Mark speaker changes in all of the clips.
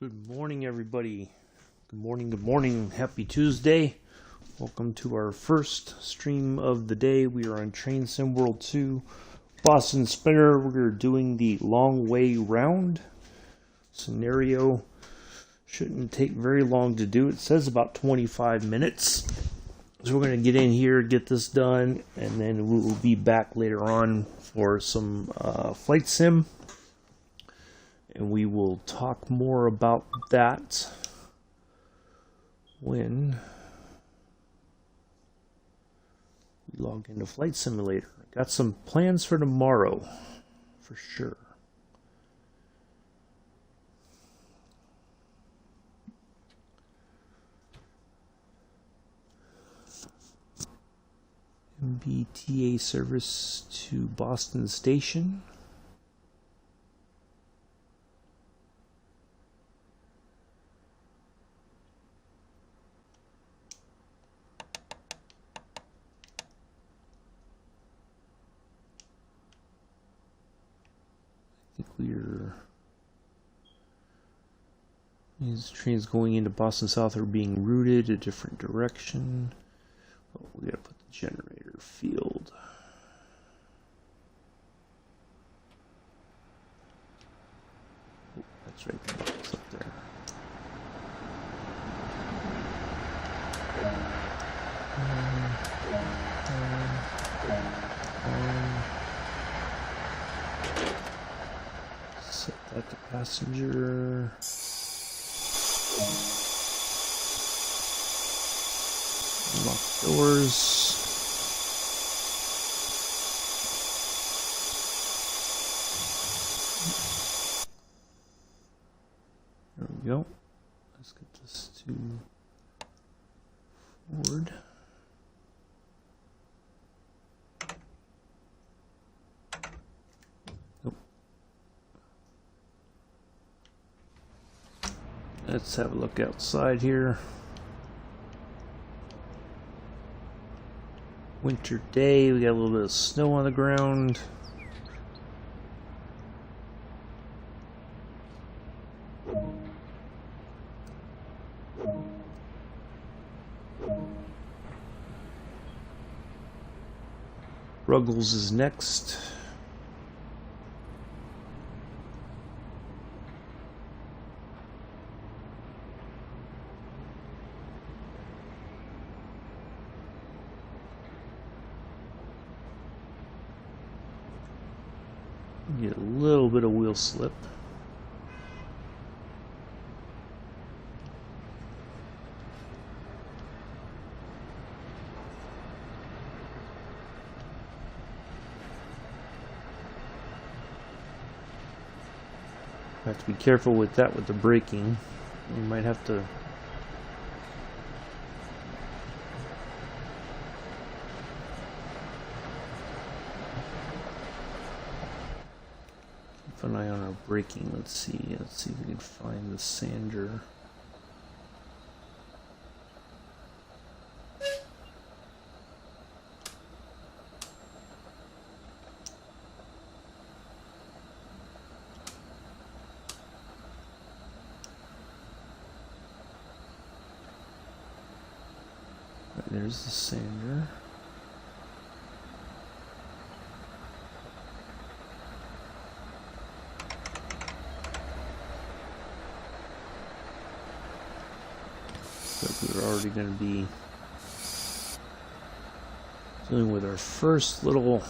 Speaker 1: Good morning, everybody. Good morning. Happy Tuesday. Welcome to our first stream of the day. We are on Train Sim World 2, Boston Spinner. We're doing the long way round scenario. Shouldn't take very long to do. It says about 25 minutes. So we're going to get in here, get this done, and then we will be back later on for some flight sim. And we will talk more about that when we log into Flight Simulator. Got some plans for tomorrow, for sure. MBTA service to Boston Station. These trains going into Boston South are being routed a different direction. Oh, we gotta put the generator field. Oh, that's right, the box up there. Set that to passenger. Lock doors. There we go. Let's get this to forward. Nope. Let's have a look outside here. Winter day, we got a little bit of snow on the ground. Ruggles is next. Get a little bit of wheel slip. Have to be careful with that with the braking. You might have to keep an eye on our braking. Let's see if we can find the sander. There's the sander. But we're already going to be dealing with our first little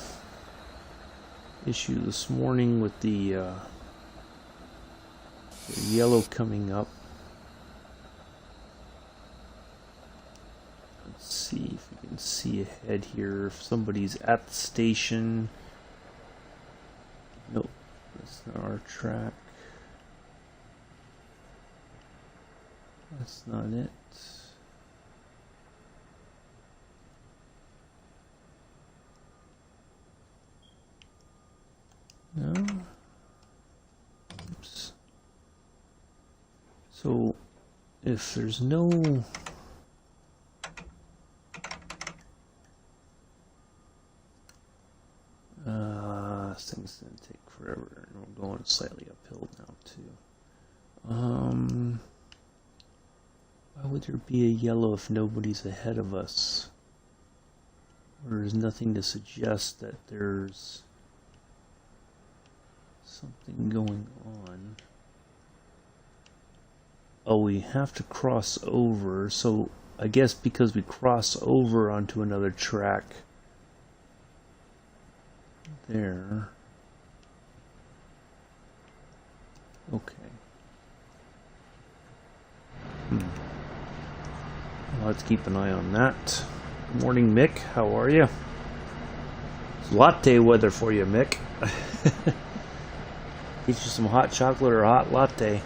Speaker 1: issue this morning with the yellow coming up. See if we can see ahead here. If somebody's at the station. Nope, that's not our track. That's not it. No. Oops. So if there's no this thing's gonna take forever, and we're going slightly uphill now too. Why would there be a yellow if nobody's ahead of us? There's nothing to suggest that there's something going on. Oh, we have to cross over, so I guess because we cross over onto another track there. Okay. Well, let's keep an eye on that. Good morning, Mick. How are you? It's latte weather for you, Mick. Get you some hot chocolate or a hot latte.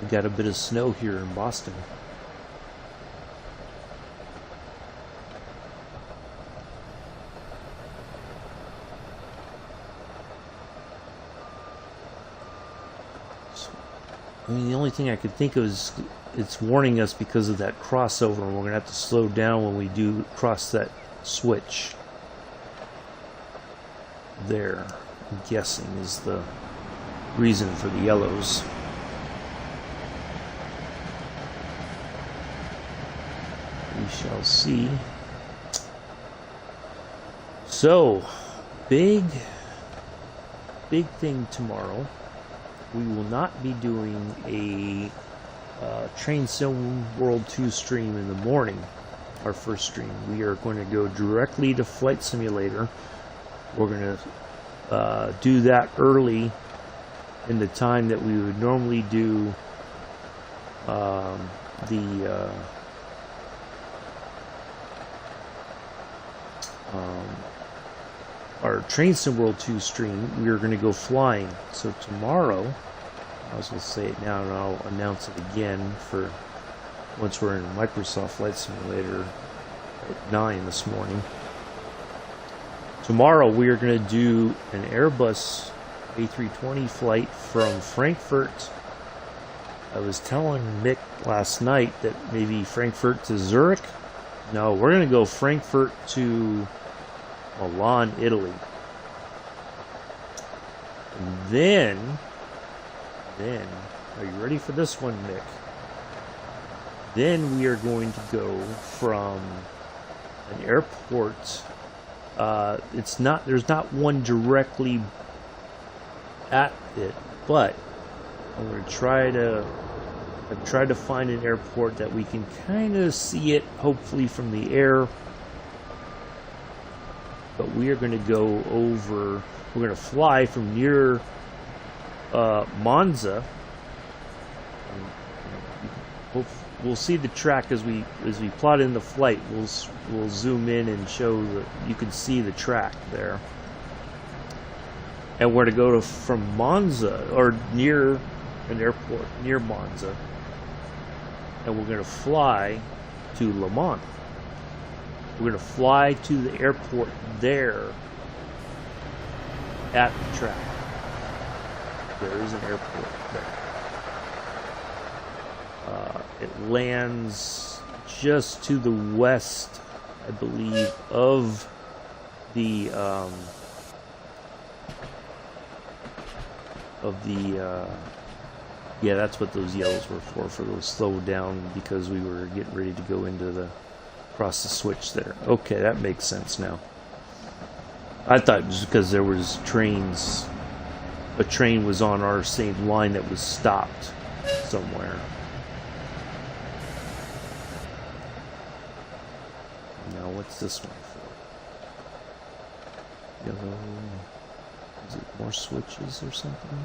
Speaker 1: We got a bit of snow here in Boston. I mean, the only thing I could think of is it's warning us because of that crossover, and we're going to have to slow down when we do cross that switch. There, I'm guessing, is the reason for the yellows. We shall see. So, big thing tomorrow. We will not be doing a Train Sim World 2 stream in the morning, our first stream. We are going to go directly to Flight Simulator. We're going to do that early in the time that we would normally do our Train Sim World 2 stream. We are going to go flying. So tomorrow, I was going to say it now and I'll announce it again for once we're in Microsoft Flight Simulator at 9 this morning. Tomorrow we are going to do an Airbus A320 flight from Frankfurt. I was telling Mick last night that maybe Frankfurt to Zurich. No, we're going to go Frankfurt to Milan, Italy. And then, are you ready for this one, Nick? Then we are going to go from an airport. There's not one directly at it, but I'm going to I've tried to find an airport that we can kind of see it, hopefully from the air. But we are going to go over, we're going to fly from near Monza. We'll see the track as we plot in the flight. We'll zoom in and show that you can see the track there. And we're going to go from Monza, or near an airport near Monza, and we're going to fly to Le Mans. We're going to fly to the airport there at the track. There is an airport there. It lands just to the west, I believe, of the yeah, that's what those yellows were for those slow down, because we were getting ready to go into cross the switch there. Okay, that makes sense now. I thought just because there was trains, a train was on our same line that was stopped somewhere. Now what's this one for? Yellow. Is it more switches or something?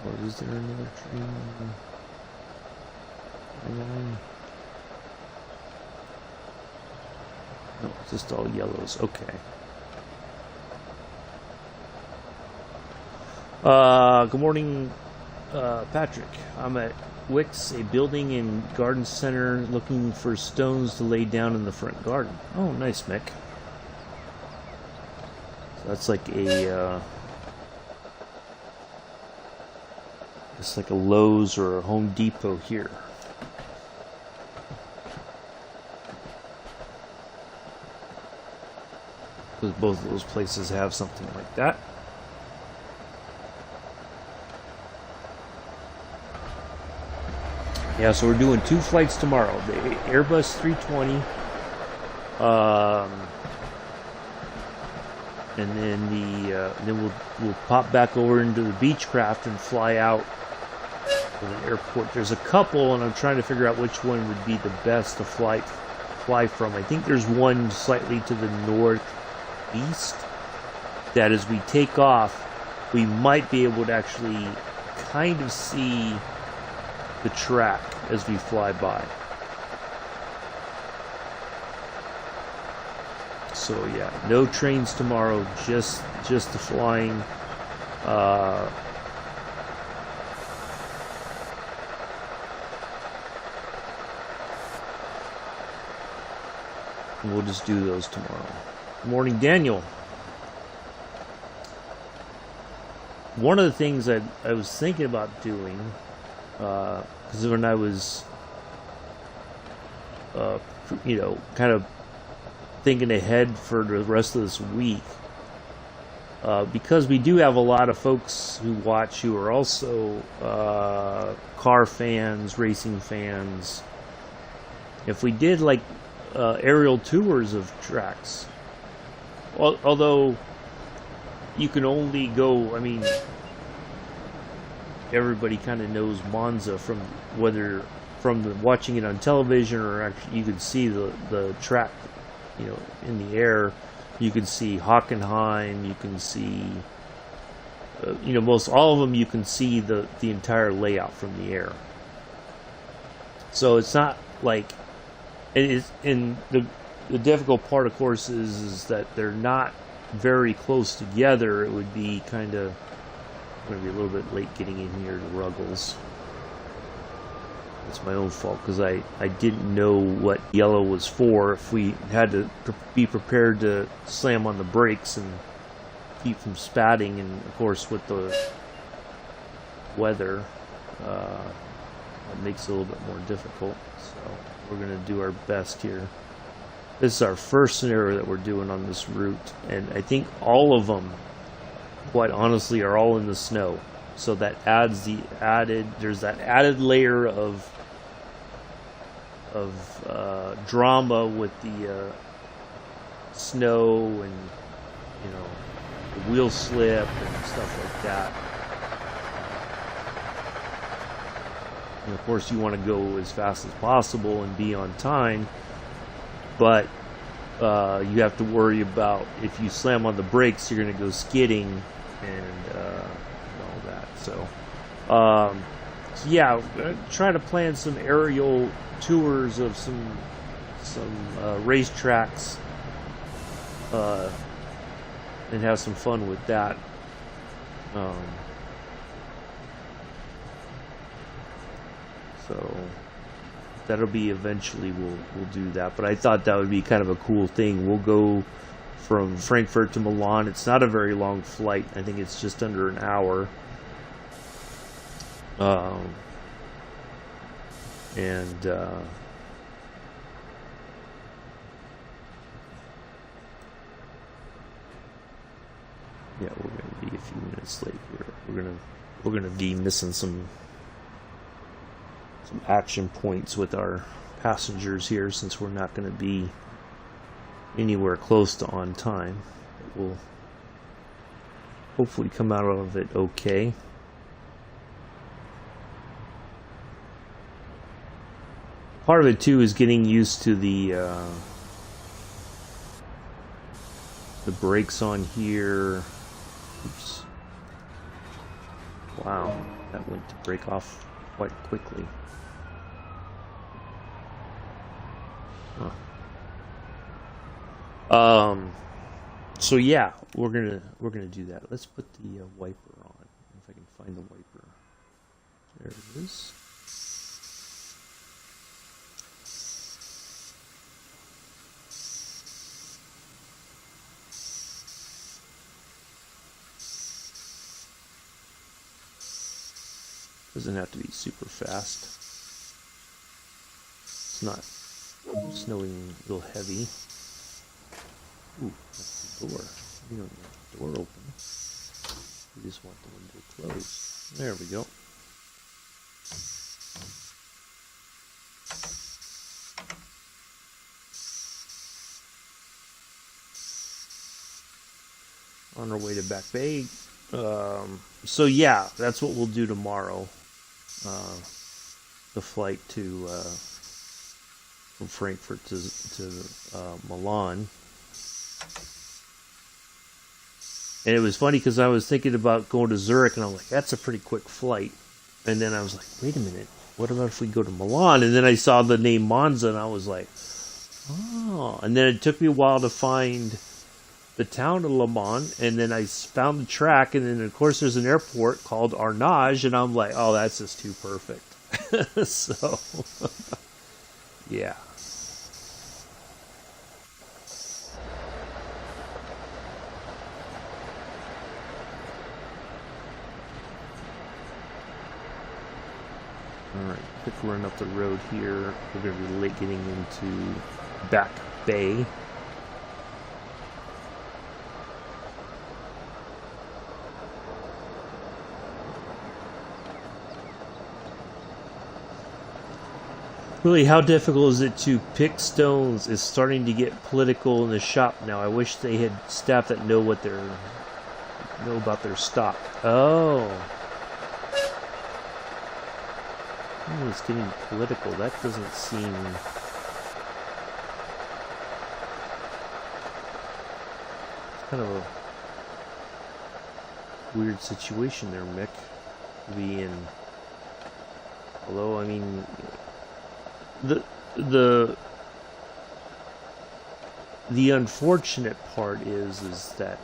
Speaker 1: Or is there another train? No, it's just all yellows. Okay. Good morning, Patrick. I'm at Wix, a building and garden center, looking for stones to lay down in the front garden. Oh, nice, Mick. So that's like it's like a Lowe's or a Home Depot here. because both of those places have something like that. Yeah, so we're doing 2 flights tomorrow. The Airbus 320, and then we'll pop back over into the Beechcraft and fly out to the airport. There's a couple, and I'm trying to figure out which one would be the best to fly from. I think there's one slightly to the northeast that as we take off, we might be able to actually kind of see the track as we fly by. So yeah, no trains tomorrow, just the flying. We'll just do those tomorrow. Good morning, Daniel. One of the things I was thinking about doing, because when I was, kind of thinking ahead for the rest of this week, because we do have a lot of folks who watch who are also car fans, racing fans. If we did like aerial tours of tracks, although you can only go, I mean, everybody kind of knows Monza from watching it on television, or actually you can see the track, in the air. You can see Hockenheim, you can see, most all of them, you can see the entire layout from the air. So it's not like, it is, in the difficult part, of course, is that they're not very close together. It would be kind of, I'm going to be a little bit late getting in here to Ruggles. It's my own fault, because I didn't know what yellow was for. If we had to be prepared to slam on the brakes and keep from spatting, and of course with the weather, it makes it a little bit more difficult. So we're going to do our best here. This is our first scenario that we're doing on this route, and I think all of them, quite honestly, are all in the snow. So that adds there's that added layer of drama with the snow and the wheel slip and stuff like that. And of course, you want to go as fast as possible and be on time, but you have to worry about, if you slam on the brakes, you're going to go skidding and all that. So yeah, try to plan some aerial tours of some racetracks and have some fun with that. So that'll be eventually, we'll do that. But I thought that would be kind of a cool thing. We'll go from Frankfurt to Milan. It's not a very long flight. I think it's just under an hour. Yeah, we're going to be a few minutes late here. We're gonna be missing some action points with our passengers here, since we're not going to be anywhere close to on time. But we'll hopefully come out of it okay. Part of it too is getting used to the brakes on here. Oops. Wow, that went to break off quite quickly. Huh. So yeah, we're gonna do that. Let's put the wiper on. If I can find the wiper. There it is. Doesn't have to be super fast. It's not snowing real heavy. Ooh, that's door. We don't need the door open. We just want the window closed. There we go. On our way to Back Bay. So yeah, that's what we'll do tomorrow. The flight to from Frankfurt to Milan. And it was funny because I was thinking about going to Zurich, and I'm like, that's a pretty quick flight. And then I was like, wait a minute, what about if we go to Milan? And then I saw the name Monza, and I was like, oh. And then it took me a while to find the town of Le Mans, and then I found the track, and then of course there's an airport called Arnage, and I'm like, oh, that's just too perfect. So, yeah. Alright, quick run up the road here. We're going to be late getting into Back Bay. Really, how difficult is it to pick stones is starting to get political in the shop now. I wish they had staff that know about their stock. Oh. Oh, it's getting political. That doesn't seem... It's kind of a weird situation there, Mick, to be in. Although, I mean... The unfortunate part is that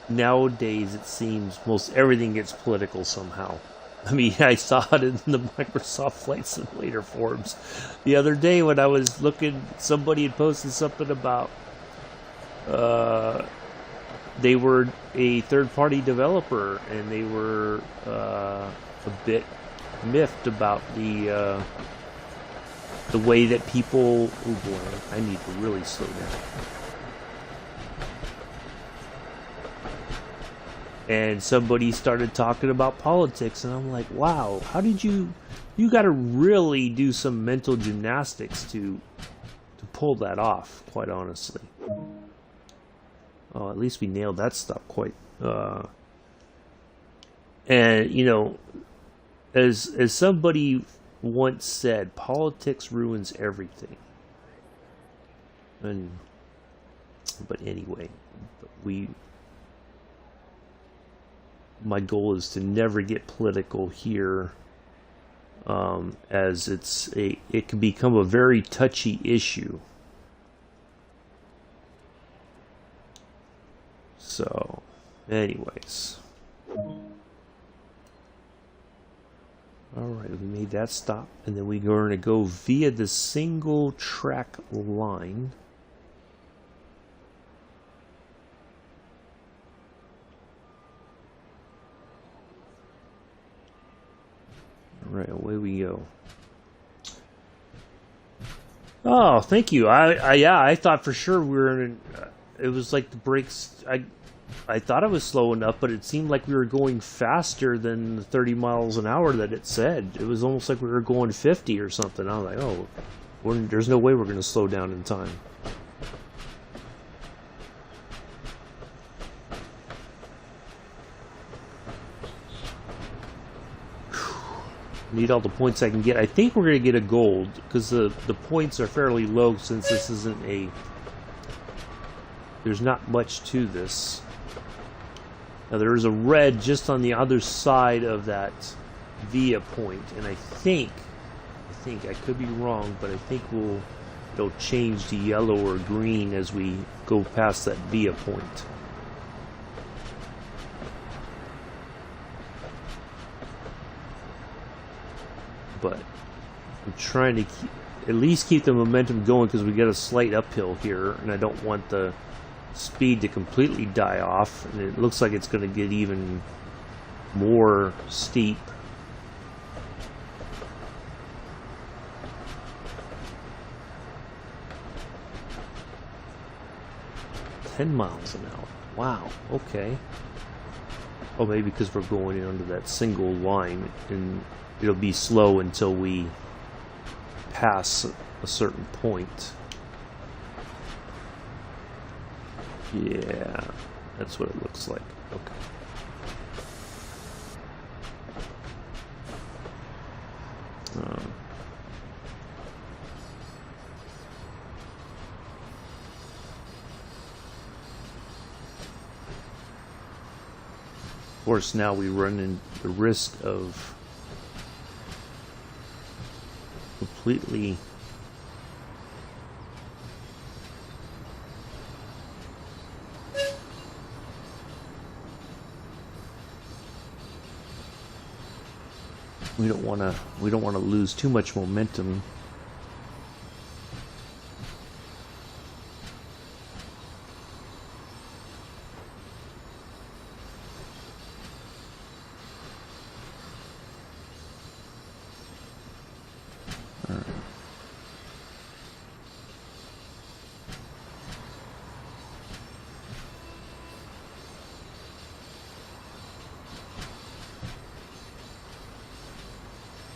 Speaker 1: nowadays it seems most everything gets political somehow. I mean, I saw it in the Microsoft Flight Simulator forums the other day when I was looking. Somebody had posted something about they were a third-party developer, and they were a bit miffed about the way that people... Oh boy, I need to really slow down. And somebody started talking about politics, and I'm like, wow, how did you got to really do some mental gymnastics to pull that off, quite honestly. Oh, at least we nailed that stuff quite... and, you know, as somebody once said, politics ruins everything. But anyway, my goal is to never get political here, as it can become a very touchy issue. So, anyways. Alright, we made that stop, and then we're going to go via the single track line. Alright, away we go. Oh, thank you. I thought for sure we were in... it was like the brakes... I thought it was slow enough, but it seemed like we were going faster than the 30 miles an hour that it said. It was almost like we were going 50 or something. I was like, oh, there's no way we're going to slow down in time. Need all the points I can get. I think we're going to get a gold, because the points are fairly low since this isn't a... There's not much to this. Now there is a red just on the other side of that via point, and I think I could be wrong, but I think it'll change to yellow or green as we go past that via point. But I'm trying to at least keep the momentum going, because we get a slight uphill here, and I don't want the speed to completely die off, and it looks like it's going to get even more steep. 10 miles an hour. Wow, okay. Oh, maybe because we're going in under that single line, and it'll be slow until we pass a certain point. Yeah, that's what it looks like. Okay. Of course, now we run in the risk of completely we don't want to lose too much momentum.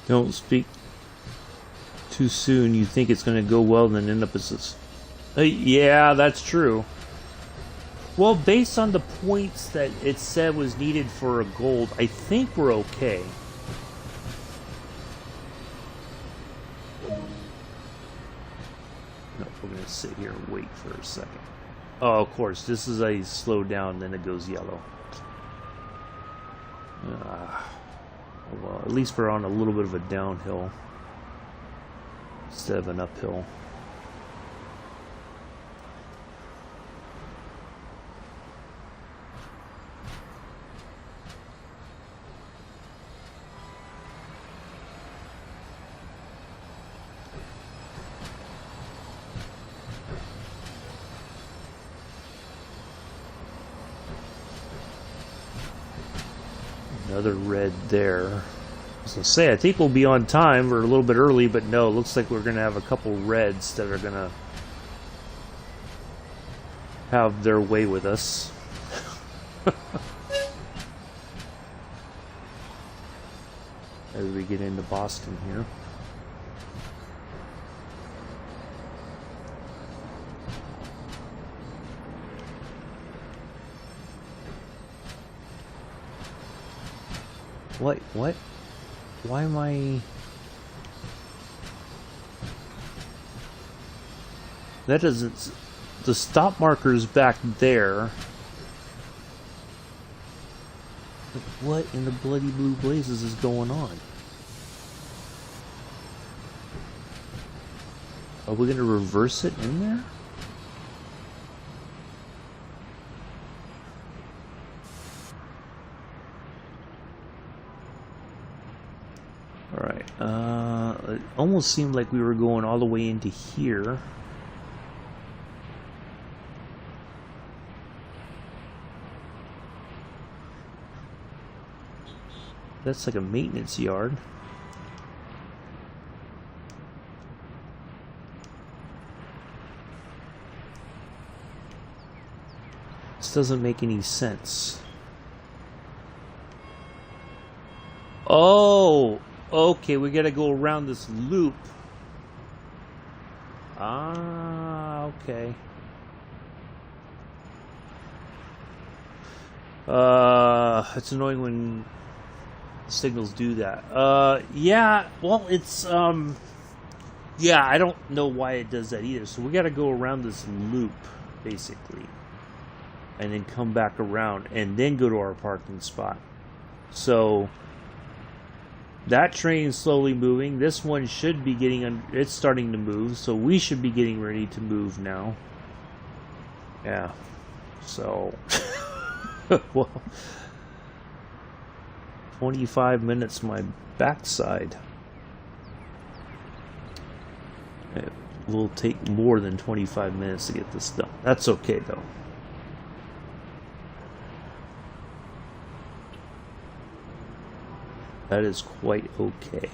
Speaker 1: Don't speak too soon. You think it's going to go well, and then end up as this. Yeah, that's true. Well, based on the points that it said was needed for a gold, I think we're okay. No, we're going to sit here and wait for a second. Oh, of course, this is a slow down, then it goes yellow. Well, at least we're on a little bit of a downhill instead of an uphill. Another red there. I was going to say, I think we'll be on time. We're a little bit early, but no, it looks like we're going to have a couple reds that are going to have their way with us. As we get into Boston here. What? Why am I... That doesn't... The stop marker's back there. What in the bloody blue blazes is going on? Are we going to reverse it in there? Alright, it almost seemed like we were going all the way into here. That's like a maintenance yard. This doesn't make any sense. Oh! Okay, we gotta go around this loop. Ah, okay. It's annoying when signals do that. Yeah, well, it's, yeah, I don't know why it does that either. So we gotta go around this loop, basically. And then come back around, and then go to our parking spot. So... that train's slowly moving. This one should be getting... it's starting to move, so we should be getting ready to move now. Yeah. So... well... 25 minutes my backside. It will take more than 25 minutes to get this done. That's okay, though. That is quite okay.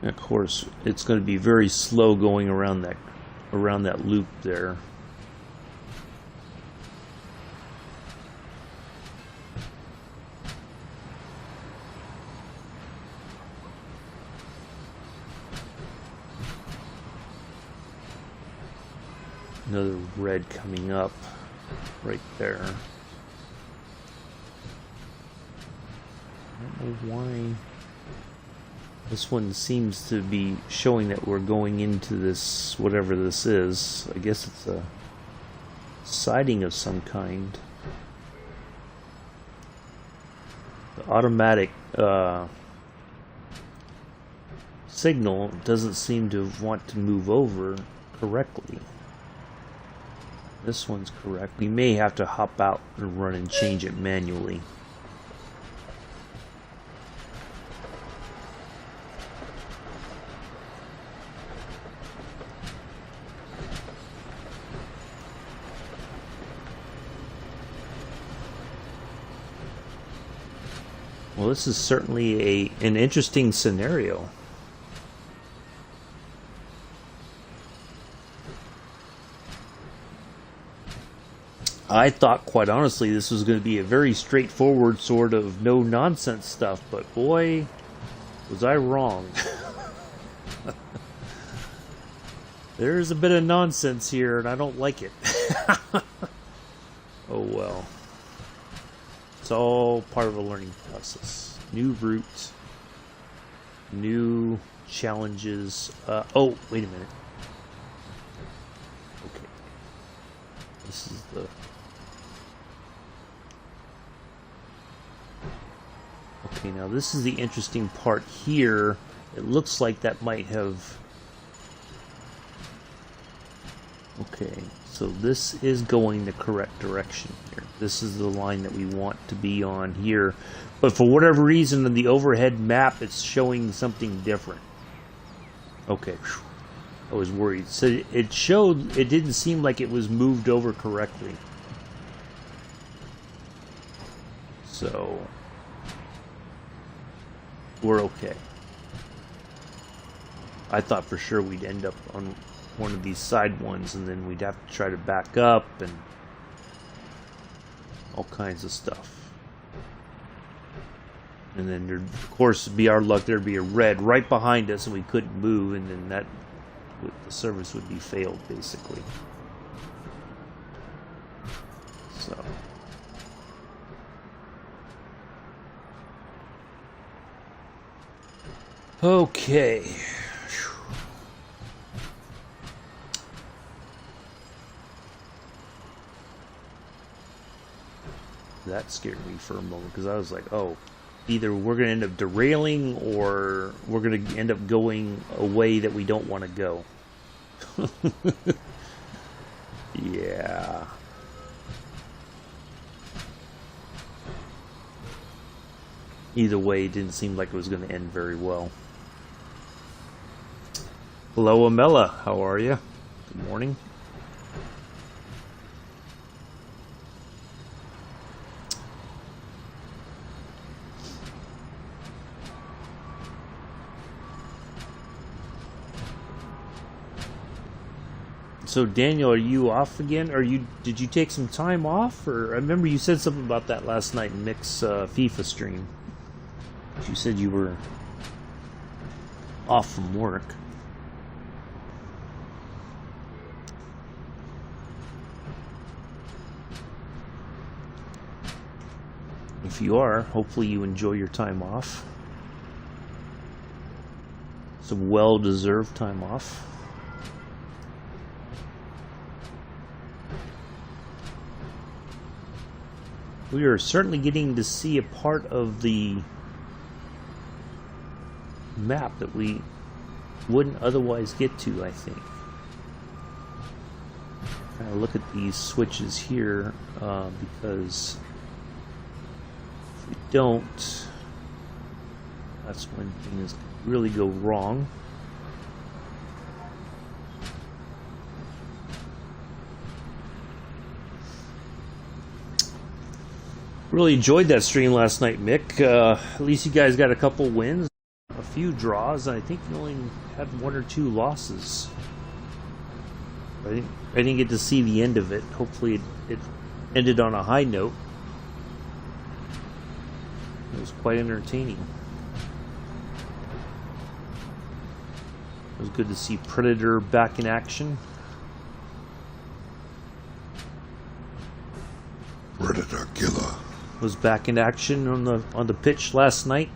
Speaker 1: And of course, it's going to be very slow going around that loop there. Another red coming up right there. I don't know why this one seems to be showing that we're going into this, whatever this is. I guess it's a siding of some kind. The automatic signal doesn't seem to want to move over correctly. This one's correct. We may have to hop out and run and change it manually. Well, this is certainly an interesting scenario. I thought, quite honestly, this was going to be a very straightforward sort of no-nonsense stuff, but boy, was I wrong. There's a bit of nonsense here, and I don't like it. Oh well. It's all part of a learning process. New route, new challenges. Oh, wait a minute. Okay. This is the... Okay, now this is the interesting part here. It looks like that might have... Okay, so this is going the correct direction here. This is the line that we want to be on here. But for whatever reason, in the overhead map, it's showing something different. Okay, I was worried. So it showed, it didn't seem like it was moved over correctly. So we're okay. I thought for sure we'd end up on one of these side ones, and then we'd have to try to back up and all kinds of stuff. And then there'd, of course, be our luck, there'd be a red right behind us and we couldn't move, and then that the service would be failed basically. So okay. That scared me for a moment, because I was like, oh, either we're going to end up derailing or we're going to end up going a way that we don't want to go. Yeah. Either way, it didn't seem like it was going to end very well. Hello, Amela. How are you? Good morning. So Daniel, are you off again? Or did you take some time off? Or I remember you said something about that last night in Mick's FIFA stream. You said you were off from work. If you are, hopefully you enjoy your time off. Some well-deserved time off. We are certainly getting to see a part of the map that we wouldn't otherwise get to, I think. Kind of look at these switches here, because if we don't, that's when things really go wrong. Really enjoyed that stream last night, Mick. At least you guys got a couple wins. A few draws, and I think you only had 1 or 2 losses. I didn't get to see the end of it. Hopefully it ended on a high note. It was quite entertaining. It was good to see Predator back in action.
Speaker 2: Predator killer
Speaker 1: Was back in action on the pitch last night.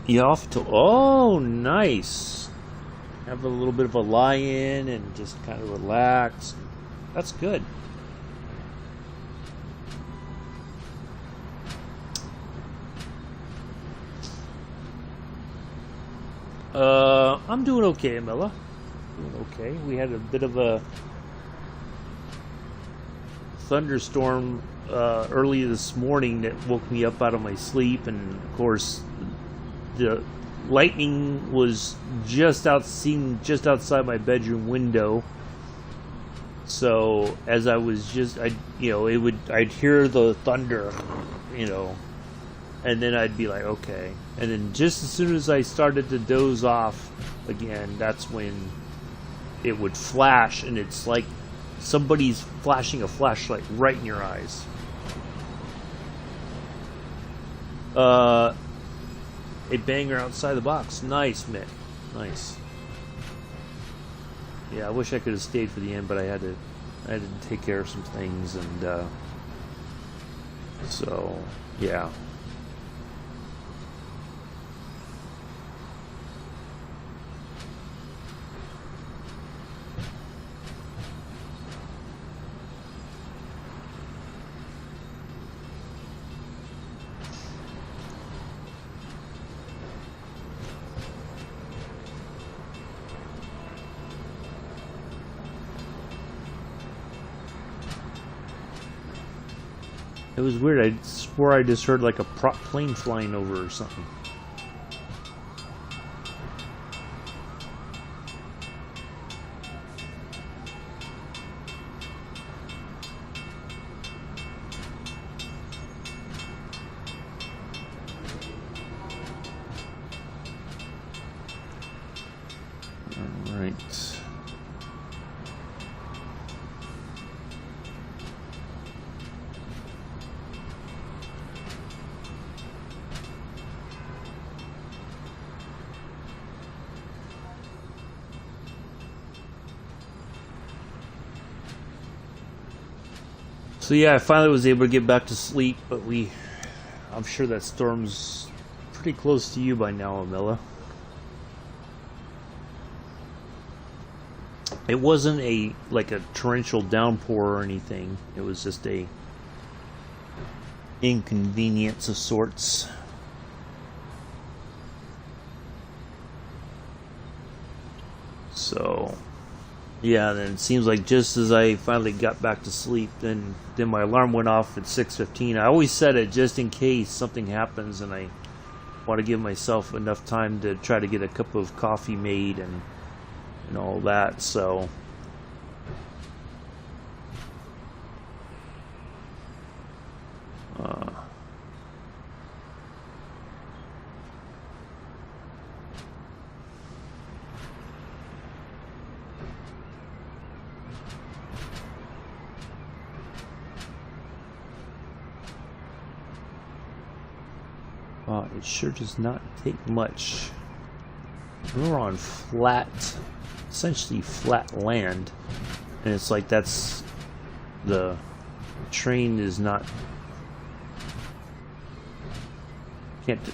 Speaker 1: You off to nice. Have a little bit of a lie-in and just kind of relax. That's good. I'm doing okay, Amela. Doing okay. We had a bit of a thunderstorm early this morning that woke me up out of my sleep, and of course the lightning was seen just outside my bedroom window. So as I was I'd hear the thunder, and then I'd be like, okay. And then just as soon as I started to doze off again, that's when it would flash, and it's like somebody's flashing a flashlight right in your eyes. A banger outside the box. Nice, Mick. Nice. Yeah, I wish I could have stayed for the end, but I had to take care of some things, and so yeah. It was weird. I swore I just heard like a prop plane flying over or something. All right. So yeah, I finally was able to get back to sleep, but I'm sure that storm's pretty close to you by now, Amela. It wasn't like a torrential downpour or anything. It was just a inconvenience of sorts. So yeah, then it seems like just as I finally got back to sleep, then my alarm went off at 6:15. I always set it just in case something happens, and I want to give myself enough time to try to get a cup of coffee made and all that. So it sure does not take much. We're on essentially flat land, and it's like the train is not.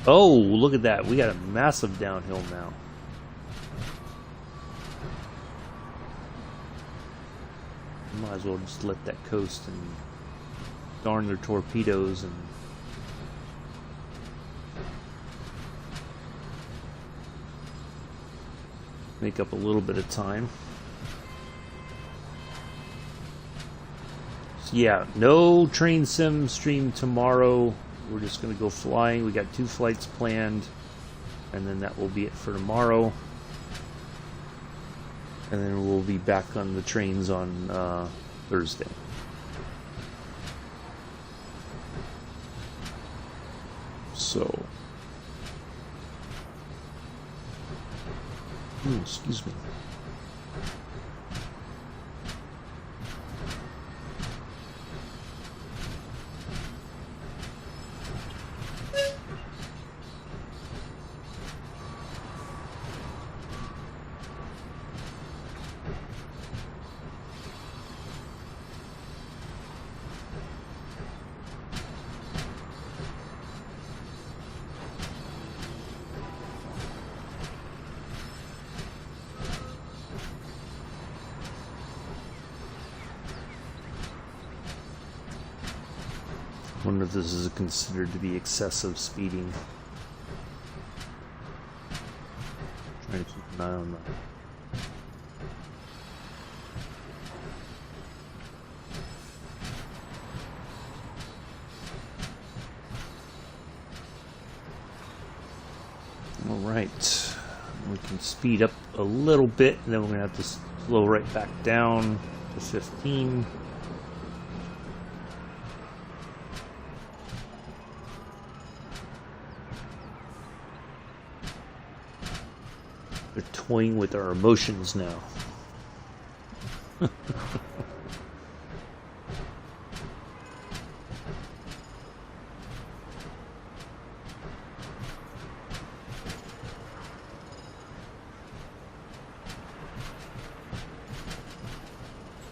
Speaker 1: Oh, look at that! We got a massive downhill now. Might as well just let that coast and darn their torpedoes and. Make up a little bit of time. So yeah, no train sim stream tomorrow. We're just going to go flying. We got 2 flights planned, and then that will be it for tomorrow. And then we'll be back on the trains on Thursday. So, excuse me. I wonder if this is considered to be excessive speeding. Trying to keep an eye on that. Alright, we can speed up a little bit, and then we're going to have to slow right back down to 15. They're toying with our emotions now.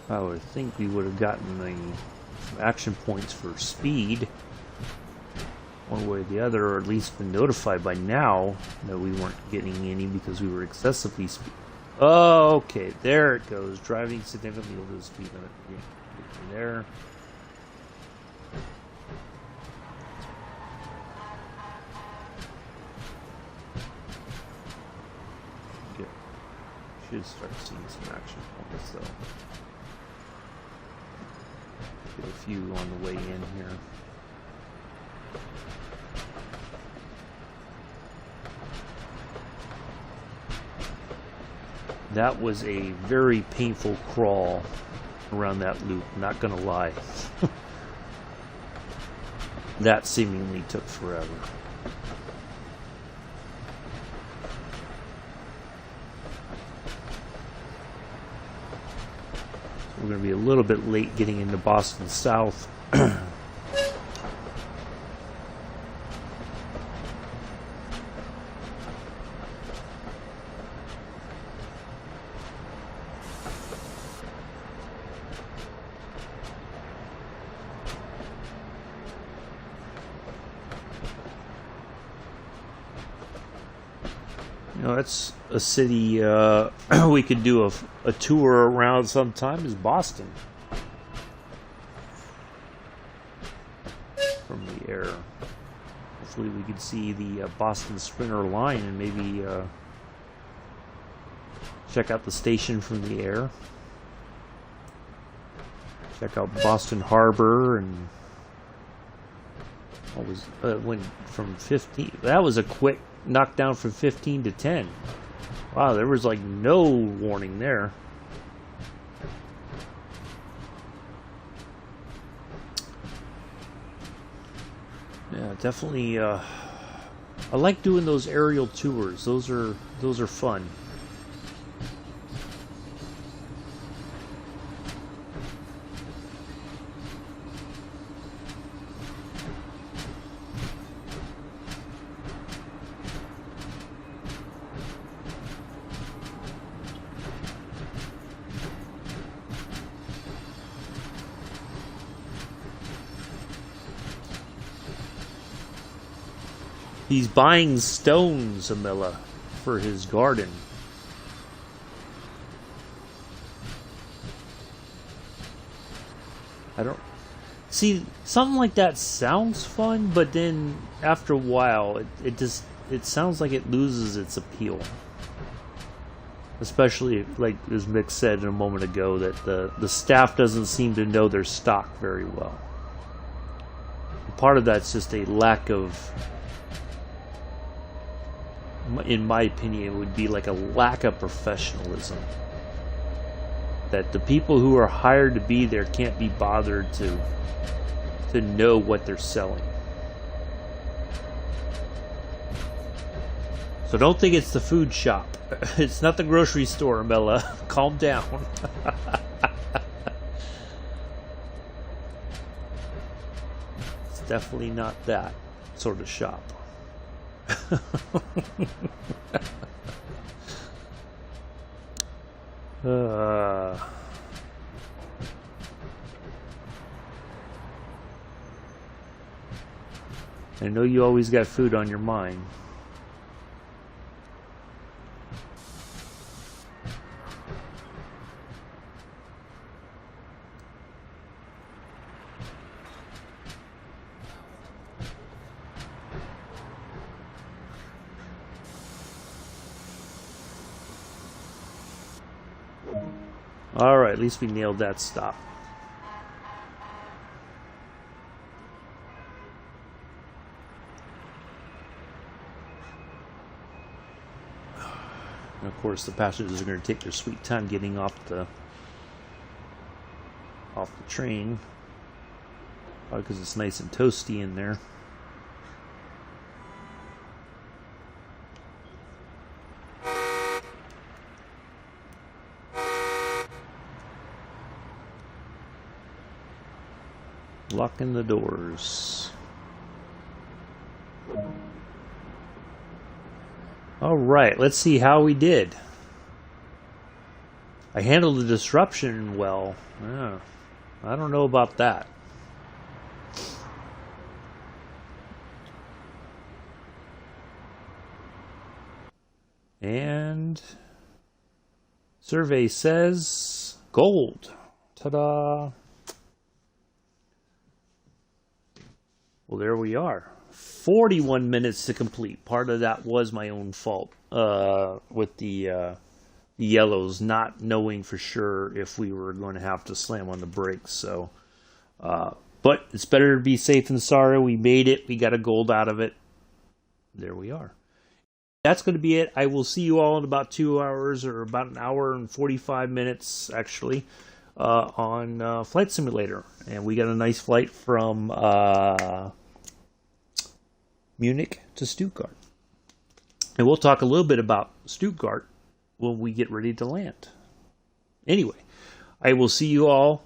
Speaker 1: I would think we would have gotten some action points for speed, one way or the other, or at least been notified by now that we weren't getting any because we were excessively speed. Oh, okay, there it goes. Driving significantly over the speed limit. Yeah, there. Should start seeing some action points though. Get a few on the way in here. That was a very painful crawl around that loop, not gonna lie. That seemingly took forever. So we're gonna be a little bit late getting into Boston South. You know, it's a city we could do a tour around sometime, is Boston. From the air. Hopefully we could see the Boston Sprinter line and maybe check out the station from the air. Check out Boston Harbor and what was went from 15. That was a quick knockdown from 15 to 10. Wow, there was like no warning there. Yeah, definitely. I like doing those aerial tours. Those are fun. He's buying stones, Amilla, for his garden. I don't... See, something like that sounds fun, but then after a while, it sounds like it loses its appeal. Especially, like as Mick said a moment ago, that the staff doesn't seem to know their stock very well. Part of that's just a lack of... In my opinion, it would be like a lack of professionalism. that the people who are hired to be there can't be bothered to know what they're selling. So don't think it's the food shop. It's not the grocery store, Mela. Calm down. It's definitely not that sort of shop. I know you always got food on your mind. Alright, at least we nailed that stop. And of course, the passengers are going to take their sweet time getting off the train. Probably because it's nice and toasty in there. Locking the doors. Alright, let's see how we did. I handled the disruption well. Yeah, I don't know about that. And survey says gold. Ta-da! Well, there we are. 41 minutes to complete. Part of that was my own fault with the yellows, not knowing for sure if we were going to have to slam on the brakes. So, but it's better to be safe than sorry. We made it. We got a gold out of it. There we are. That's going to be it. I will see you all in about 2 hours, or about an hour and 45 minutes, actually, on Flight Simulator. And we got a nice flight from Munich to Stuttgart. And we'll talk a little bit about Stuttgart when we get ready to land. Anyway, I will see you all